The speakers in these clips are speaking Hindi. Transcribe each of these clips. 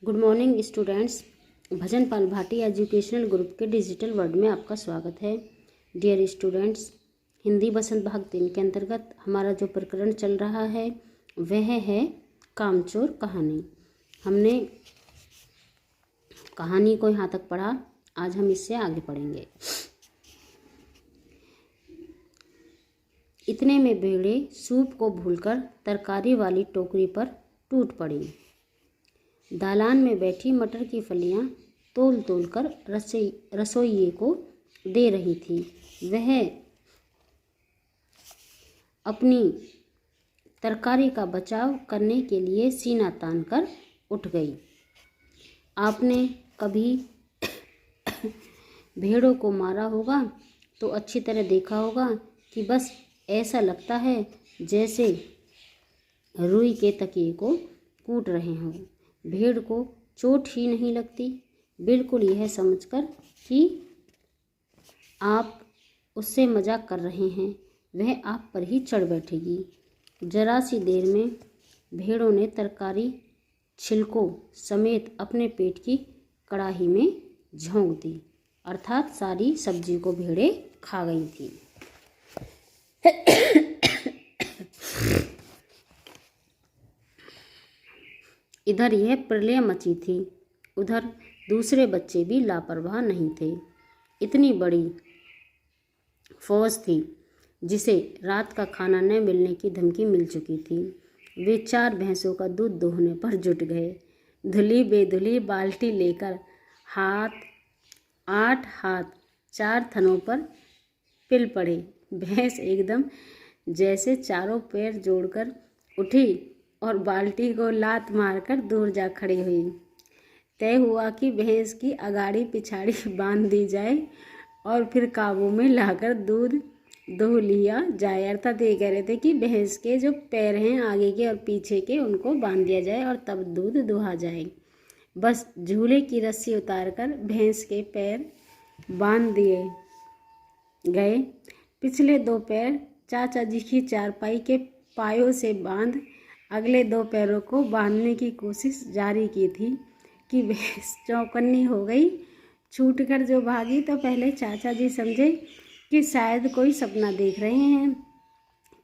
Good morning students. Bhajan Pal Bhati educational group के डिजिटल वर्ल्ड में आपका स्वागत है। डियर स्टूडेंट्स, हिंदी बसंत भाग 3 के अंतर्गत हमारा जो प्रकरण चल रहा है वह है कामचोर कहानी। हमने कहानी को यहाँ तक पढ़ा, आज हम इससे आगे पढ़ेंगे। इतने में भेड़े सूप को भूलकर तरकारी वाली टोकरी पर टूट पड़ी। दालान में बैठी मटर की फलियां तोल तोल कर रसोइये को दे रही थी। वह अपनी तरकारी का बचाव करने के लिए सीना तान कर उठ गई। आपने कभी भेड़ों को मारा होगा तो अच्छी तरह देखा होगा कि बस ऐसा लगता है जैसे रुई के तकिए को कूट रहे हों। भेड़ को चोट ही नहीं लगती, बिल्कुल यह समझकर कि आप उससे मजाक कर रहे हैं वह आप पर ही चढ़ बैठेगी। जरा सी देर में भेड़ों ने तरकारी छिलकों समेत अपने पेट की कड़ाही में झोंक दी, अर्थात सारी सब्जी को भेड़ें खा गई थी। इधर यह प्रलय मची थी, उधर दूसरे बच्चे भी लापरवाह नहीं थे। इतनी बड़ी फौज थी जिसे रात का खाना न मिलने की धमकी मिल चुकी थी। वे 4 भैंसों का दूध दोहने पर जुट गए। धुली बेधुली बाल्टी लेकर 8 हाथ 4 थनों पर पिल पड़े। भैंस एकदम जैसे चारों पैर जोड़कर उठी और बाल्टी को लात मारकर दूर जा खड़ी हुई। तय हुआ कि भैंस की अगाड़ी पिछाड़ी बांध दी जाए और फिर काबू में लाकर दूध दो लिया जाए। अर्थात ये कह रहे थे कि भैंस के जो पैर हैं आगे के और पीछे के उनको बांध दिया जाए और तब दूध दुहा जाए। बस झूले की रस्सी उतारकर भैंस के पैर बांध दिए गए। पिछले 2 पैर चाचा जी की चारपाई के पायों से बांध अगले 2 पैरों को बांधने की कोशिश जारी की थी कि भैंस चौकन्नी हो गई। छूटकर जो भागी तो पहले चाचा जी समझे कि शायद कोई सपना देख रहे हैं।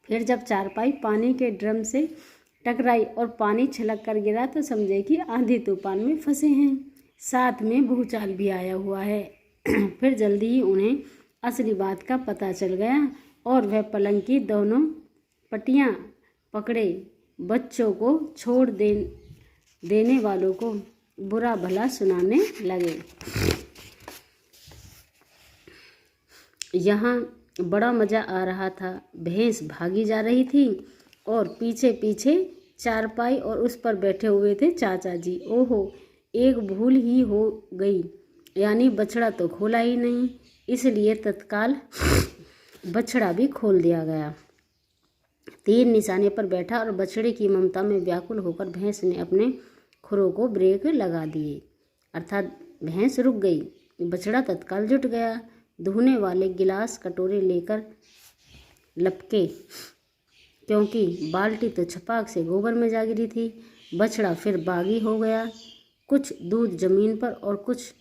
फिर जब चारपाई पानी के ड्रम से टकराई और पानी छलक कर गिरा तो समझे कि आंधी तूफान में फंसे हैं, साथ में भूचाल भी आया हुआ है। फिर जल्दी ही उन्हें असली बात का पता चल गया और वह पलंग की दोनों पटियां पकड़े बच्चों को छोड़ देने वालों को बुरा भला सुनाने लगे। यहाँ बड़ा मज़ा आ रहा था। भैंस भागी जा रही थी और पीछे पीछे चारपाई और उस पर बैठे हुए थे चाचा जी। ओहो, एक भूल ही हो गई, यानी बछड़ा तो खोला ही नहीं, इसलिए तत्काल बछड़ा भी खोल दिया गया। तीर निशाने पर बैठा और बछड़े की ममता में व्याकुल होकर भैंस ने अपने खुरों को ब्रेक लगा दिए, अर्थात भैंस रुक गई। बछड़ा तत्काल जुट गया। धोने वाले गिलास कटोरे लेकर लपके, क्योंकि बाल्टी तो छपाक से गोबर में जा गिरी थी। बछड़ा फिर बागी हो गया। कुछ दूध जमीन पर और कुछ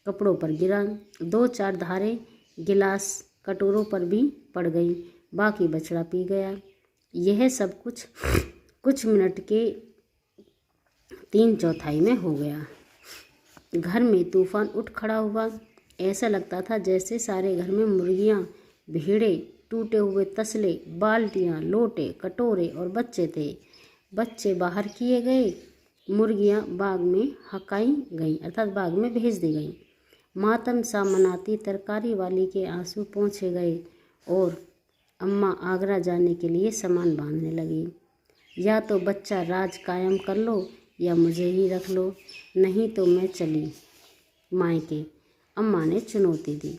कपड़ों पर गिरा। 2-4 धारें गिलास कटोरों पर भी पड़ गई। बाकी बछड़ा पी गया। यह सब कुछ मिनट के 3/4 में हो गया। घर में तूफान उठ खड़ा हुआ। ऐसा लगता था जैसे सारे घर में मुर्गियां, भेड़े, टूटे हुए तसले, बाल्टियां, लोटे, कटोरे और बच्चे थे। बच्चे बाहर किए गए, मुर्गियां बाग में हकाई गईं, अर्थात बाग में भेज दी गईं। मातम सा मनाती तरकारी वाली के आंसू पोंछे गए और अम्मा आगरा जाने के लिए सामान बांधने लगी। या तो बच्चा राज कायम कर लो या मुझे ही रख लो, नहीं तो मैं चली मायके, अम्मा ने चुनौती दी।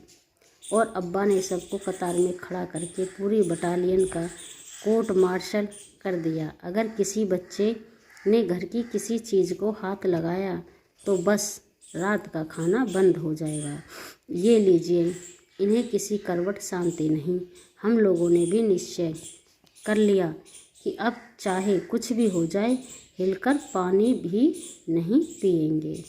और अब्बा ने सबको कतार में खड़ा करके पूरी बटालियन का कोर्ट मार्शल कर दिया। अगर किसी बच्चे ने घर की किसी चीज़ को हाथ लगाया तो बस रात का खाना बंद हो जाएगा। ये लीजिए, इन्हें किसी करवट शांति नहीं। हम लोगों ने भी निश्चय कर लिया कि अब चाहे कुछ भी हो जाए हिलकर पानी भी नहीं पिएंगे।